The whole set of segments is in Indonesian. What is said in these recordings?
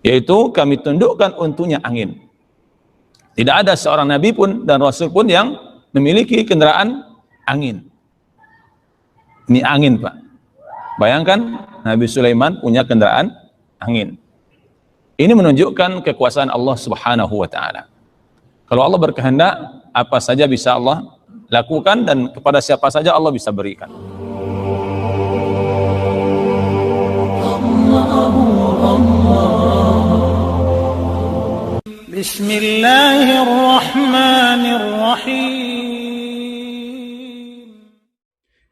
yaitu kami tundukkan untuknya angin. Tidak ada seorang nabi pun dan rasul pun yang memiliki kendaraan angin. Ini angin, Pak. Bayangkan Nabi Sulaiman punya kendaraan angin. Ini menunjukkan kekuasaan Allah Subhanahu wa taala. Kalau Allah berkehendak, apa saja bisa Allah lakukan dan kepada siapa saja Allah bisa berikan. Bismillahirrahmanirrahim.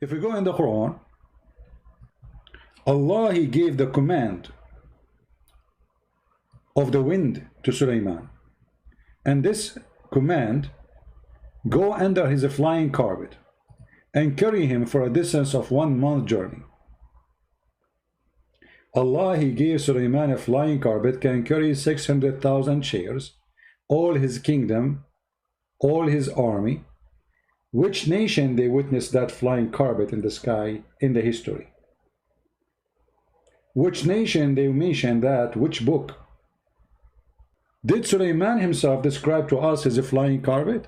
If we go in the Quran, Allah, He gave the command of the wind to Sulaiman, and this command, go under his flying carpet and carry him for a distance of 1 month journey. Allah, He gave Sulaiman a flying carpet, can carry 600,000 chairs, all his kingdom, all his army. Which nation they witnessed that flying carpet in the sky in the history? Which nation they mention that? Which book? Did Sulaiman himself describe to us his flying carpet?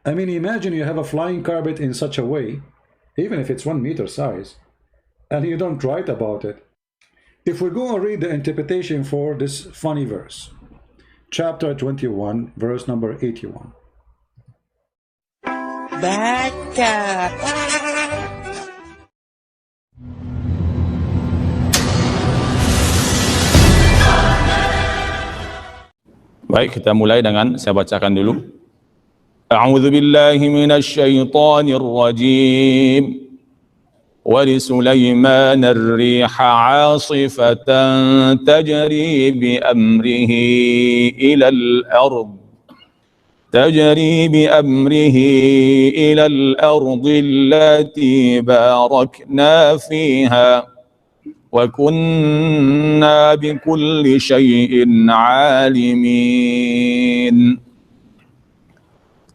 I mean, imagine you have a flying carpet in such a way, even if it's 1 meter size, and you don't write about it. If we go and read the interpretation for this funny verse, chapter 21, verse number 81. Baca. Baik, kita mulai dengan saya bacakan dulu. A'udzu billahi minasy syaithanir rajim. Wa li Sulaiman ar-riha 'asifatan tajri bi amrihi ila al-ard. تجري بأمره إلى الأرض التي باركنا فيها وكنا بكل شيء عالمين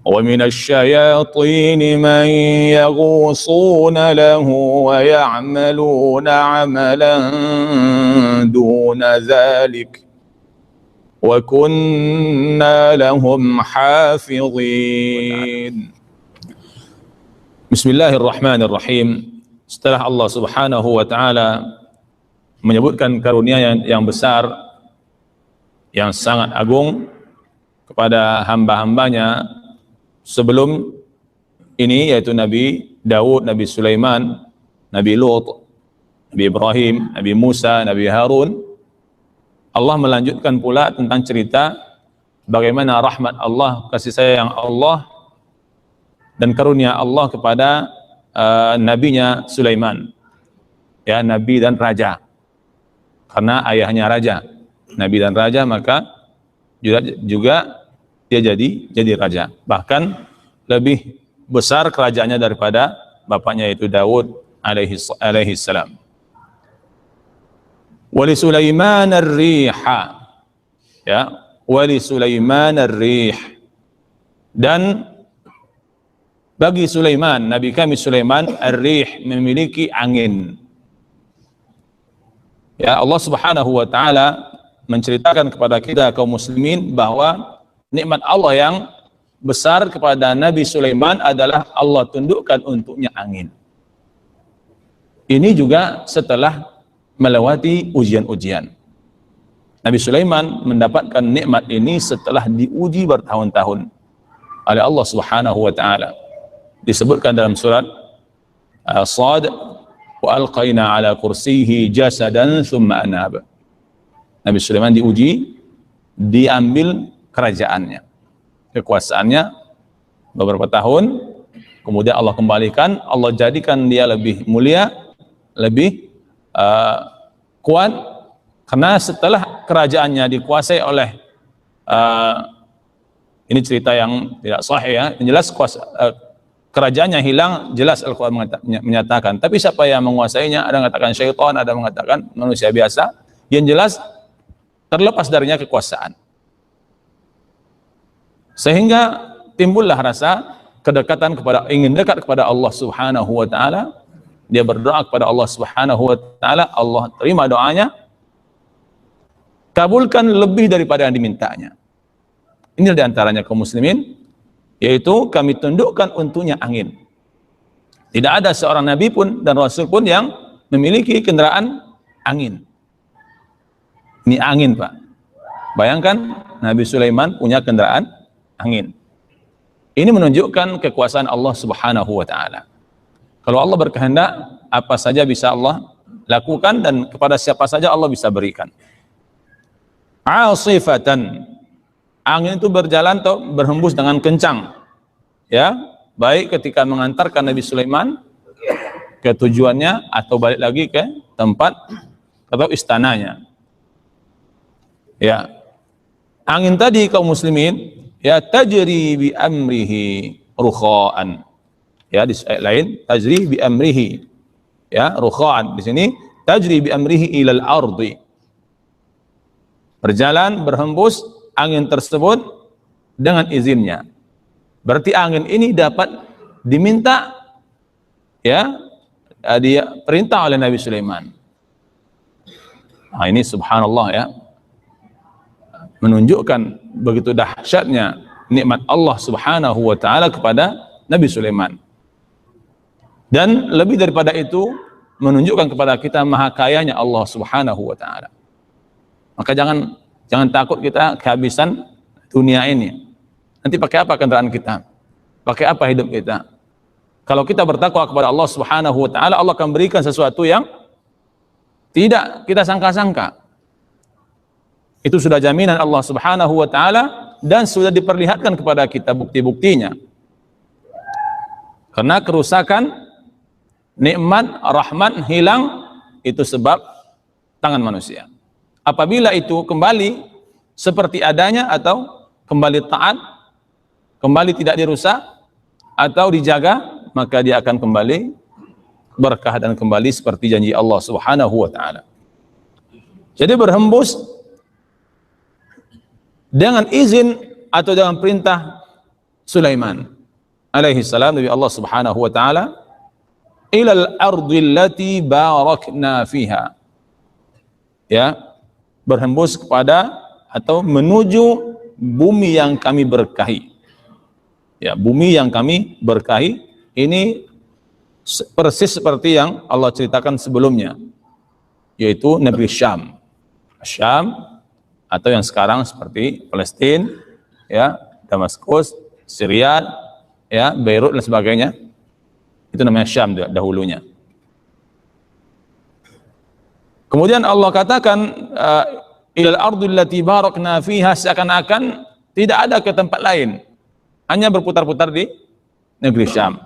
ومن الشياطين من يغوصون له ويعملون عملا دون ذلك وَكُنَّا لَهُمْ حَافِظِينَ. Bismillahirrahmanirrahim. Setelah Allah Subhanahu wa taala menyebutkan karunia yang besar, yang sangat agung kepada hamba-hambanya sebelum ini, yaitu Nabi Daud, Nabi Sulaiman, Nabi Lut, Nabi Ibrahim, Nabi Musa, Nabi Harun, Allah melanjutkan pula tentang cerita bagaimana rahmat Allah, kasih sayang Allah dan karunia Allah kepada nabinya Sulaiman, ya, nabi dan raja, karena ayahnya raja, nabi dan raja, maka juga dia jadi raja, bahkan lebih besar kerajaannya daripada bapaknya, yaitu Daud alaihi salam. Wali Sulaiman ar-riha, ya, wali Sulaiman ar-rih, dan bagi Sulaiman, Nabi kami Sulaiman, ar-rih, memiliki angin. Ya, Allah Subhanahu wa taala menceritakan kepada kita kaum muslimin bahwa nikmat Allah yang besar kepada Nabi Sulaiman adalah Allah tundukkan untuknya angin. Ini juga setelah melewati ujian-ujian. Nabi Sulaiman mendapatkan nikmat ini setelah diuji bertahun-tahun oleh Allah Subhanahu wa taala. Disebutkan dalam surat Sad, wa alqaina ala kursiyhi jasadan thumma anab. Nabi Sulaiman diuji, diambil kerajaannya, kekuasaannya beberapa tahun, kemudian Allah kembalikan, Allah jadikan dia lebih mulia, lebih kuat, karena setelah kerajaannya dikuasai oleh ini cerita yang tidak sahih, ya, yang jelas kerajaannya hilang, jelas Al-Quran menyatakan, tapi siapa yang menguasainya? Ada yang mengatakan syaitan, ada yang mengatakan manusia biasa, yang jelas terlepas darinya kekuasaan, sehingga timbullah rasa kedekatan ingin dekat kepada Allah Subhanahu wa taala. Dia berdoa kepada Allah Subhanahu wa taala, Allah terima doanya, kabulkan lebih daripada yang dimintanya. Ini diantaranya kaum muslimin, yaitu kami tundukkan untuknya angin. Tidak ada seorang nabi pun dan rasul pun yang memiliki kendaraan angin. Ini angin, Pak. Bayangkan Nabi Sulaiman punya kendaraan angin. Ini menunjukkan kekuasaan Allah Subhanahu wa taala. Kalau Allah berkehendak, apa saja bisa Allah lakukan dan kepada siapa saja Allah bisa berikan. Asifatan. Angin itu berjalan atau berhembus dengan kencang. Ya, baik ketika mengantarkan Nabi Sulaiman ke tujuannya atau balik lagi ke tempat atau istananya. Ya. Angin tadi kaum muslimin ya tajri bi amrihi rukha'an. Ya, di ayat lain tajri bi amrihi. Ya, rukha'an. Di sini tajri bi amrihi ilal ardi. Berjalan berhembus angin tersebut dengan izinnya. Berarti angin ini dapat diminta ya, dia perintah oleh Nabi Sulaiman. Nah, ini subhanallah ya. Menunjukkan begitu dahsyatnya nikmat Allah Subhanahu wa taala kepada Nabi Sulaiman. Dan lebih daripada itu menunjukkan kepada kita maha kayanya Allah Subhanahu wa taala. Maka jangan takut kita kehabisan dunia ini. Nanti pakai apa kendaraan kita? Pakai apa hidup kita? Kalau kita bertakwa kepada Allah Subhanahu wa taala, Allah akan berikan sesuatu yang tidak kita sangka-sangka. Itu sudah jaminan Allah Subhanahu wa taala dan sudah diperlihatkan kepada kita bukti-buktinya. Karena kerusakan nikmat rahmat hilang itu sebab tangan manusia. Apabila itu kembali seperti adanya atau kembali taat, kembali tidak dirusak atau dijaga, maka dia akan kembali berkah dan kembali seperti janji Allah Subhanahu wa taala. Jadi berhembus dengan izin atau dengan perintah Sulaiman alaihi salam dari Allah Subhanahu wa taala ilal ardi allati barakna fiha. Ya, berhembus kepada atau menuju bumi yang kami berkahi. Ya, bumi yang kami berkahi ini persis seperti yang Allah ceritakan sebelumnya, yaitu negeri Syam. Syam atau yang sekarang seperti Palestina, ya, Damaskus, Syria, ya, Beirut dan sebagainya. Itu namanya Syam dahulunya. Kemudian Allah katakan ilal ardi allati barakna fiha, seakan-akan tidak ada ke tempat lain, hanya berputar-putar di negeri Syam.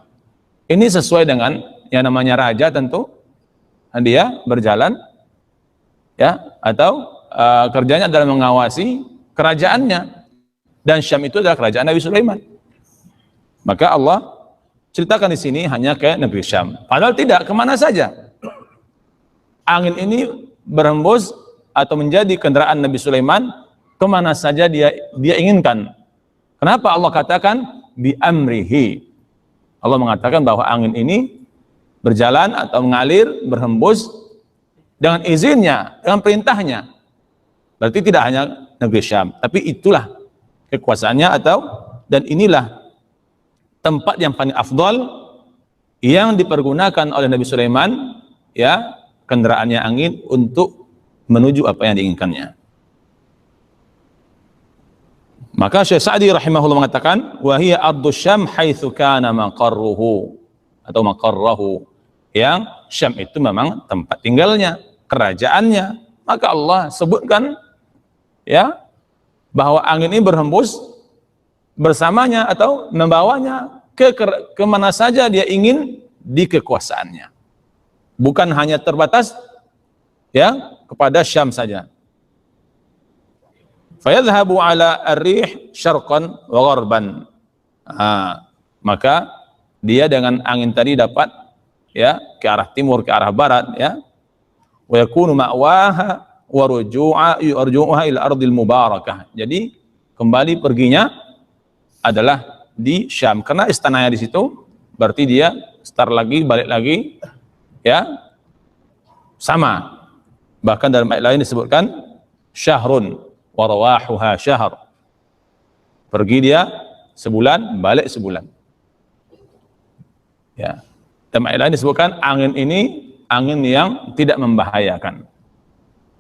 Ini sesuai dengan yang namanya raja, tentu dia berjalan ya, atau kerjanya adalah mengawasi kerajaannya, dan Syam itu adalah kerajaan Nabi Sulaiman. Maka Allah ceritakan di sini hanya ke negeri Syam. Padahal tidak, kemana saja angin ini berhembus atau menjadi kendaraan Nabi Sulaiman, kemana saja dia inginkan. Kenapa Allah katakan bi amrihi? Allah mengatakan bahwa angin ini berjalan atau mengalir, berhembus dengan izinnya, dengan perintahnya. Berarti tidak hanya negeri Syam, tapi itulah kekuasaannya dan inilah tempat yang paling afdal yang dipergunakan oleh Nabi Sulaiman, ya, kendaraannya angin untuk menuju apa yang diinginkannya. Maka Syekh Sa'di rahimahullah mengatakan wa hiya ardu Syam haitsu kana maqarruhu atau maqarrahu, yang Syam itu memang tempat tinggalnya, kerajaannya. Maka Allah sebutkan ya bahwa angin ini berhembus bersamanya atau membawanya ke mana saja dia ingin di kekuasaannya. Bukan hanya terbatas ya kepada Syam saja. Fayadhhabu ala ar-rih syarqan wa gharban. Maka dia dengan angin tadi dapat ya ke arah timur, ke arah barat, ya. Wa yakunu ma'waha wa ruju'uha ila ardil mubarakah. Jadi kembali perginya adalah di Syam, karena istananya di situ, berarti dia start lagi, balik lagi, ya, sama. Bahkan dalam ayat lain disebutkan syahrun wa rawahuha syahr. Pergi dia sebulan, balik sebulan. Ya. Dalam ayat lain disebutkan angin ini angin yang tidak membahayakan.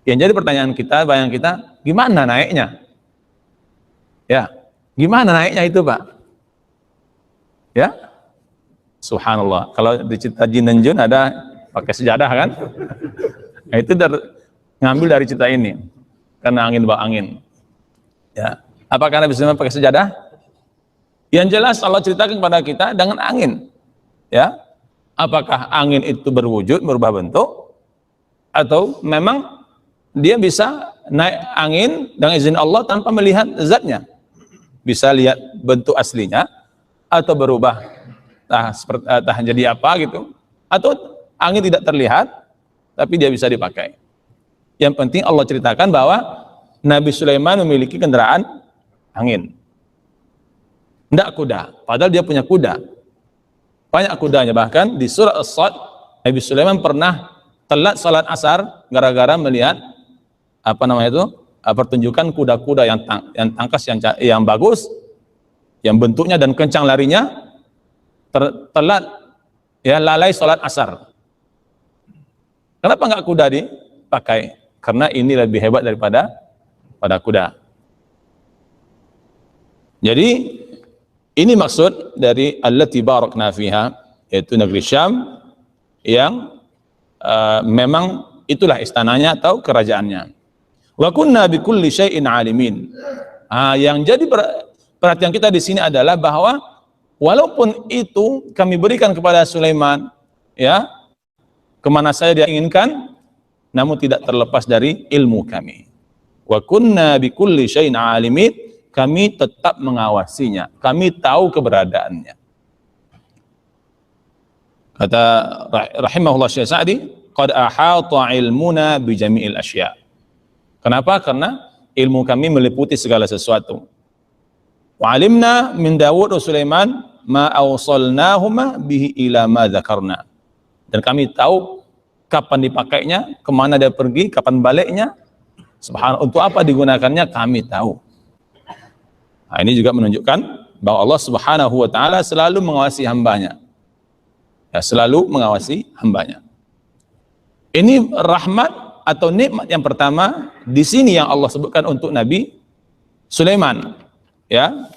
Yang jadi pertanyaan kita, bayang kita, gimana naiknya? Ya, gimana naiknya itu, Pak? Ya, subhanallah. Kalau di cerita Jin dan Jun ada pakai sejadah kan? Nah, itu ngambil dari cerita ini, karena angin bawa angin. Ya, apakah Nabi Sulaiman pakai sejadah? Yang jelas Allah ceritakan kepada kita dengan angin. Ya, apakah angin itu berwujud, berubah bentuk, atau memang dia bisa naik angin dengan izin Allah tanpa melihat zatnya, bisa lihat bentuk aslinya, atau berubah entah jadi apa gitu, atau angin tidak terlihat tapi dia bisa dipakai. Yang penting Allah ceritakan bahwa Nabi Sulaiman memiliki kendaraan angin, tidak kuda, padahal dia punya kuda. Banyak kudanya, bahkan di surah As-Sad Nabi Sulaiman pernah telat salat asar gara-gara melihat pertunjukan kuda-kuda yang tangkas, yang bagus, yang bentuknya dan kencang larinya, telat ya, lalai salat asar. Kenapa enggak kuda dipakai? Karena ini lebih hebat daripada kuda. Jadi ini maksud dari allati barakna fiha, yaitu negeri Syam yang memang itulah istananya atau kerajaannya. Wa kunna bikulli syai'in alimin. Yang jadi perhatian kita di sini adalah bahwa walaupun itu kami berikan kepada Sulaiman, ya, kemana saja dia inginkan, namun tidak terlepas dari ilmu kami. Wa kunna bikulli syai'in alimin. Kami tetap mengawasinya, kami tahu keberadaannya. Kata rahimahullah Syekh Sa'di, qad ahata ilmuna bi jami'il asya'. Kenapa? Karena ilmu kami meliputi segala sesuatu. Wa alimna min Dawud wa Sulaiman ma awsalnahuma bihi ila ma dzakarna. Dan kami tahu kapan dipakainya, kemana dia pergi, kapan baliknya, subhanallah, untuk apa digunakannya kami tahu. Nah, ini juga menunjukkan bahwa Allah Subhanahu wa taala selalu mengawasi hambanya. Ya, selalu mengawasi hambanya. Ini rahmat atau nikmat yang pertama di sini yang Allah sebutkan untuk Nabi Sulaiman. Ya.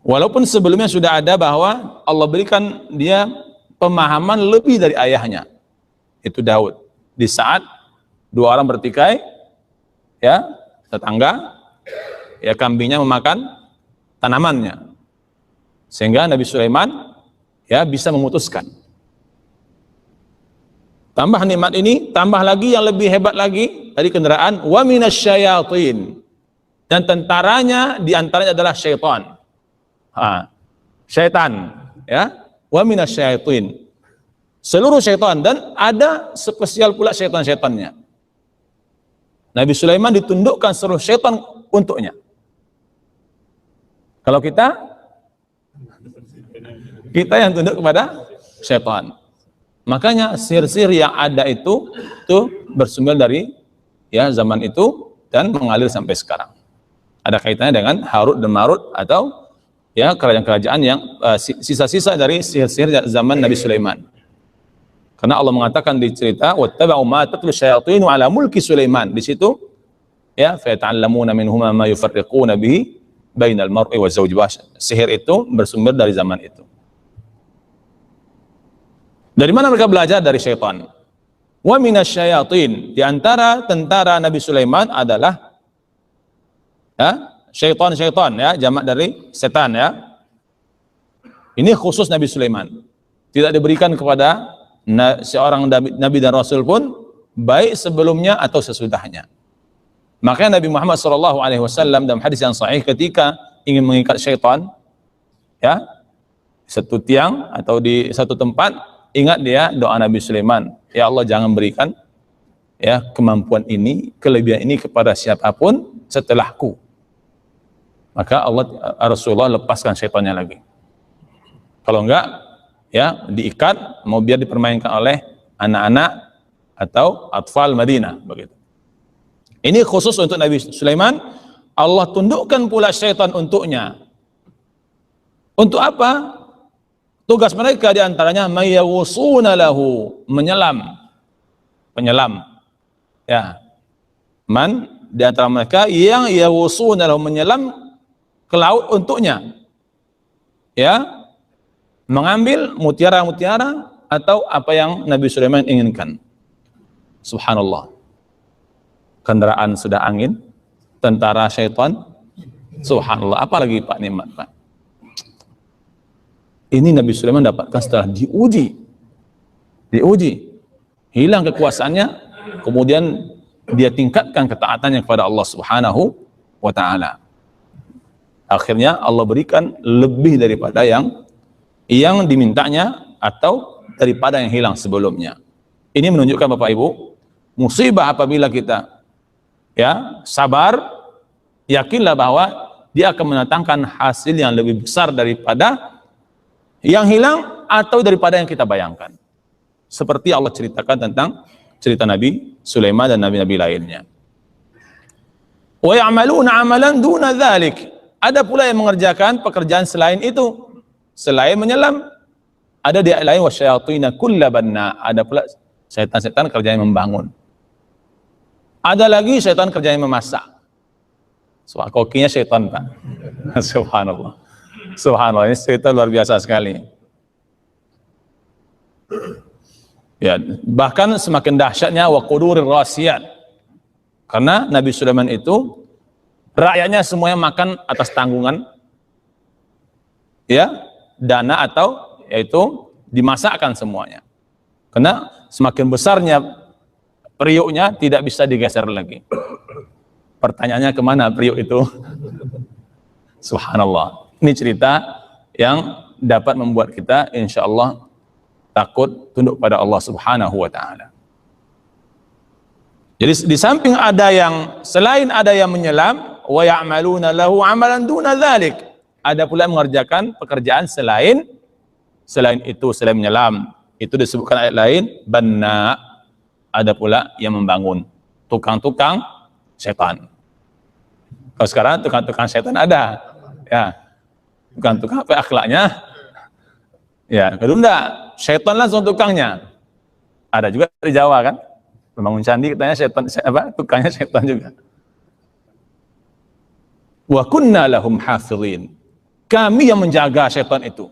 Walaupun sebelumnya sudah ada bahwa Allah berikan dia pemahaman lebih dari ayahnya, itu Daud. Di saat dua orang bertikai, ya, tetangga, ya, kambingnya memakan tanamannya, sehingga Nabi Sulaiman ya bisa memutuskan. Tambah nikmat ini, tambah lagi yang lebih hebat lagi dari kendaraan, wa minasyayatin, dan tentaranya diantaranya adalah syaitan. Syaitan, ya, wa minasyayatin, seluruh syaitan, dan ada spesial pula syaitan-syaitannya. Nabi Sulaiman ditundukkan seluruh syaitan untuknya. Kalau kita yang tunduk kepada syaitan. Makanya sihir-sihir yang ada itu bersumber dari ya zaman itu dan mengalir sampai sekarang. Ada kaitannya dengan Harut dan Marut atau ya kerajaan-kerajaan yang sisa-sisa dari sihir-sihir zaman Nabi Sulaiman. Karena Allah mengatakan di cerita wattaba'u ma tatlu syayatinu ala mulki Sulaiman. Di situ ya fa ta'allamuna minhuma ma yufarriquna bihi bainal mar'i wa zawji. Sihir itu bersumber dari zaman itu. Dari mana mereka belajar? Dari syaitan. Wa minasyayatin, di antara tentara Nabi Sulaiman adalah ya, syaitan-syaitan, ya, jamak dari setan, ya. Ini khusus Nabi Sulaiman. Tidak diberikan kepada seorang Nabi dan Rasul pun, baik sebelumnya atau sesudahnya. Makanya Nabi Muhammad SAW dalam hadis yang sahih ketika ingin mengikat syaitan, ya, satu tiang atau di satu tempat, ingat dia doa Nabi Sulaiman, ya Allah jangan berikan ya kemampuan ini, kelebihan ini kepada siapapun setelahku. Maka Rasulullah lepaskan syaitannya lagi. Kalau enggak, ya diikat, mau biar dipermainkan oleh anak-anak atau atfal Madinah begitu. Ini khusus untuk Nabi Sulaiman. Allah tundukkan pula syaitan untuknya. Untuk apa? Tugas mereka diantaranya mayyawusuna lahu, menyelam, penyelam. Ya, man di antara mereka yang yawusuna lahu, menyelam ke laut untuknya. Ya, mengambil mutiara-mutiara atau apa yang Nabi Sulaiman inginkan. Subhanallah. Kendaraan sudah angin, tentara syaitan. Subhanallah. Apalagi Pak nikmat, Pak. Ini Nabi Sulaiman dapatkan setelah diuji, hilang kekuasaannya, kemudian dia tingkatkan ketaatannya kepada Allah Subhanahu wa Ta'ala. Akhirnya Allah berikan lebih daripada yang dimintanya atau daripada yang hilang sebelumnya. Ini menunjukkan Bapak Ibu, musibah apabila kita sabar, yakinlah bahwa dia akan mendatangkan hasil yang lebih besar daripada yang hilang atau daripada yang kita bayangkan. Seperti Allah ceritakan tentang cerita Nabi Sulaiman dan nabi-nabi lainnya. Wa ya'maluna 'amalan duna dzalik. Ada pula yang mengerjakan pekerjaan selain itu, selain menyelam. Ada di ayat lain wasyayatina kullabanna. Ada pula setan-setan kerjanya membangun. Ada lagi setan kerjanya memasak. Soal kokinya setan, Pak. Subhanallah. Subhanallah, ini cerita luar biasa sekali. Ya, bahkan semakin dahsyatnya wa qudurir rasiyat. Karena Nabi Sulaiman itu rakyatnya semuanya makan atas tanggungan dana atau yaitu dimasakkan semuanya. Karena semakin besarnya periuknya tidak bisa digeser lagi. Pertanyaannya kemana periuk itu? Subhanallah. Ini cerita yang dapat membuat kita insya Allah takut tunduk pada Allah Subhanahu wa Ta'ala. Jadi di samping ada yang selain ada yang menyelam, wa ya'maluna lahu 'amalan duna dzalik. Ada pula yang mengerjakan pekerjaan selain itu, selain menyelam. Itu disebutkan ayat lain, banna. Ada pula yang membangun, tukang-tukang setan. Kalau sekarang tukang-tukang setan ada, ya. Tukang-tukang apa akhlaknya? Ya, kalau enggak, setan langsung tukangnya. Ada juga di Jawa kan, membangun candi katanya setan, tukangnya setan juga. Wa kunna lahum hafizin. Kami yang menjaga setan itu.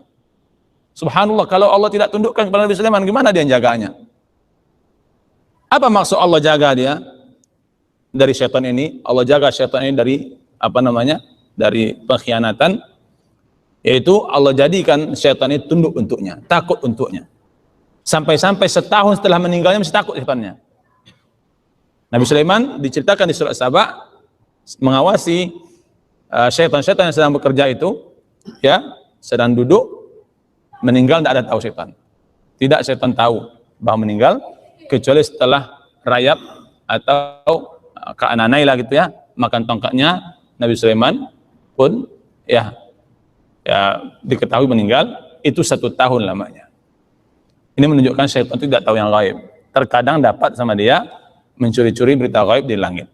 Subhanallah, kalau Allah tidak tundukkan kepada Nabi Sulaiman, gimana dia jaganya? Apa maksud Allah jaga dia dari setan ini? Allah jaga setan ini dari dari pengkhianatan, yaitu Allah jadikan setan itu tunduk untuknya, takut untuknya. Sampai-sampai setahun setelah meninggalnya masih takut setannya. Nabi Sulaiman diceritakan di surat Saba mengawasi setan-setan yang sedang bekerja itu, sedang duduk, meninggal tidak ada tahu setan. Tidak setan tahu bahwa meninggal, kecuali setelah rayap atau keananai lah gitu makan tongkatnya, Nabi Sulaiman pun diketahui meninggal, itu 1 tahun lamanya. Ini menunjukkan syaitan itu tidak tahu yang gaib. Terkadang dapat sama dia mencuri-curi berita gaib di langit.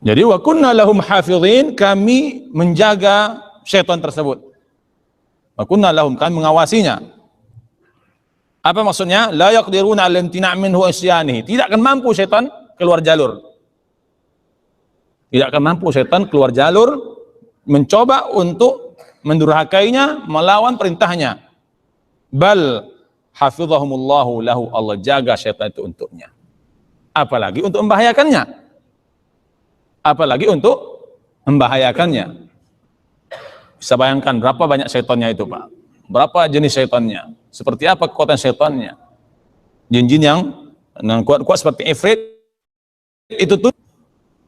Jadi wa kunna lahum hafizin, kami menjaga syaitan tersebut. Wa kunna lahum, kami mengawasinya. Apa maksudnya? La yaqdiruna 'ala imtina' minhu isyanihi. Tidak akan mampu syaitan keluar jalur. Tidak akan mampu syaitan keluar jalur mencoba untuk mendurhakainya, melawan perintahnya. Bal hafizahumullahu lahu, Allah jaga syaitan itu untuknya. Apalagi untuk membahayakannya. Bisa bayangkan berapa banyak syaitannya itu, Pak. Berapa jenis syaitannya? Seperti apa kekuatan syaitannya? Jin-jin yang kuat-kuat seperti Ifrit itu tuh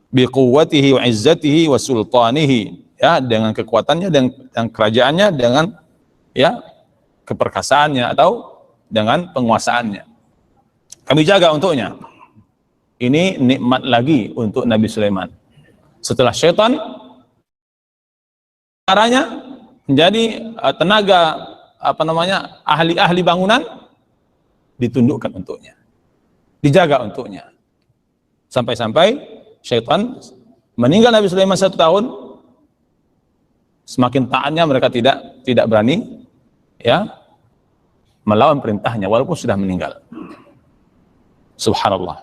biquwwatihi wa izzatihi wa sultanihi, dengan kekuatannya dan kerajaannya, dengan keperkasaannya atau dengan penguasaannya. Kami jaga untuknya. Ini nikmat lagi untuk Nabi Sulaiman. Setelah syaitan caranya menjadi tenaga ahli-ahli bangunan, ditundukkan untuknya, dijaga untuknya. Sampai-sampai syaitan meninggal Nabi Sulaiman 1 tahun, semakin taatnya mereka tidak berani ya melawan perintahnya walaupun sudah meninggal. Subhanallah.